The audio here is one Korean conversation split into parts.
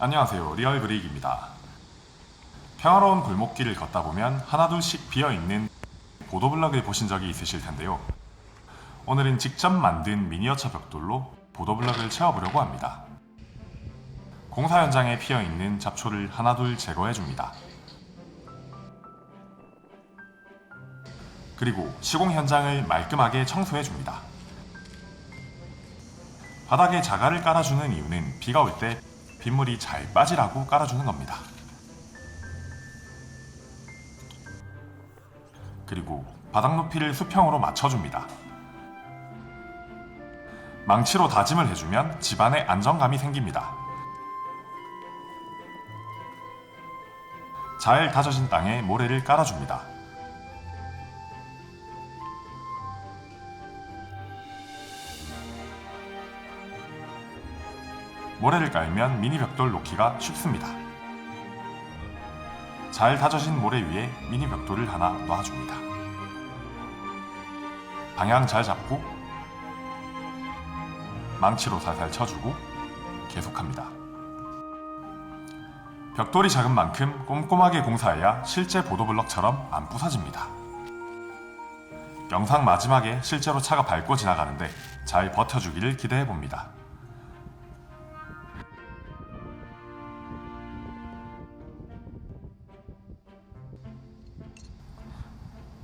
안녕하세요, 리얼브레이크입니다. 평화로운 골목길을 걷다 보면 하나둘씩 비어있는 보도블럭을 보신 적이 있으실 텐데요. 오늘은 직접 만든 미니어처 벽돌로 보도블럭을 채워보려고 합니다. 공사 현장에 피어있는 잡초를 하나둘 제거해줍니다. 그리고 시공 현장을 말끔하게 청소해줍니다. 바닥에 자갈을 깔아주는 이유는 비가 올 때 빗물이 잘 빠지라고 깔아주는 겁니다. 그리고 바닥 높이를 수평으로 맞춰줍니다. 망치로 다짐을 해주면 집안에 안정감이 생깁니다. 잘 다져진 땅에 모래를 깔아줍니다. 모래를 깔면 미니 벽돌 놓기가 쉽습니다. 잘 다져진 모래 위에 미니 벽돌을 하나 놔줍니다. 방향 잘 잡고 망치로 살살 쳐주고 계속합니다. 벽돌이 작은 만큼 꼼꼼하게 공사해야 실제 보도블럭처럼 안 부서집니다. 영상 마지막에 실제로 차가 밟고 지나가는데 잘 버텨주기를 기대해봅니다.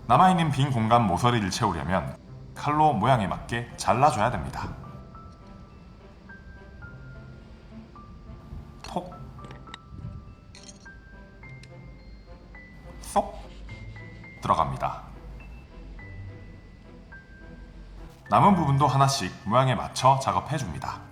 남아있는 빈 공간 모서리를 채우려면 칼로 모양에 맞게 잘라줘야 됩니다. 톡, 쏙 들어갑니다. 남은 부분도 하나씩 모양에 맞춰 작업해줍니다.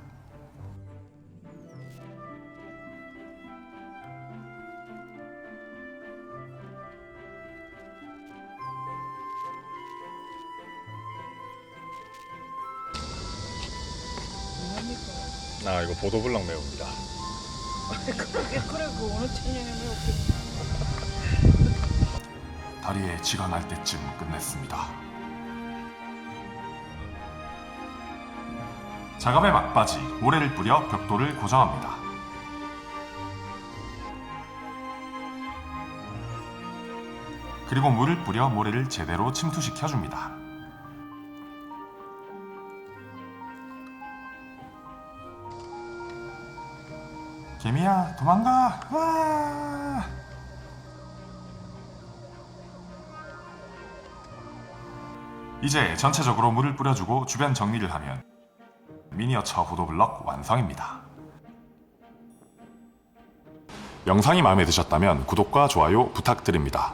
이거 보도블럭 매웁니다. 그래 그 어느 천년에 매웠겠. 다리에 쥐가 날 때쯤 끝냈습니다. 작업의 막바지, 모래를 뿌려 벽돌을 고정합니다. 그리고 물을 뿌려 모래를 제대로 침투시켜줍니다. 개미야, 도망가! 와! 이제 전체적으로 물을 뿌려주고 주변 정리를 하면 미니어처 보도블럭 완성입니다. 영상이 마음에 드셨다면 구독과 좋아요 부탁드립니다.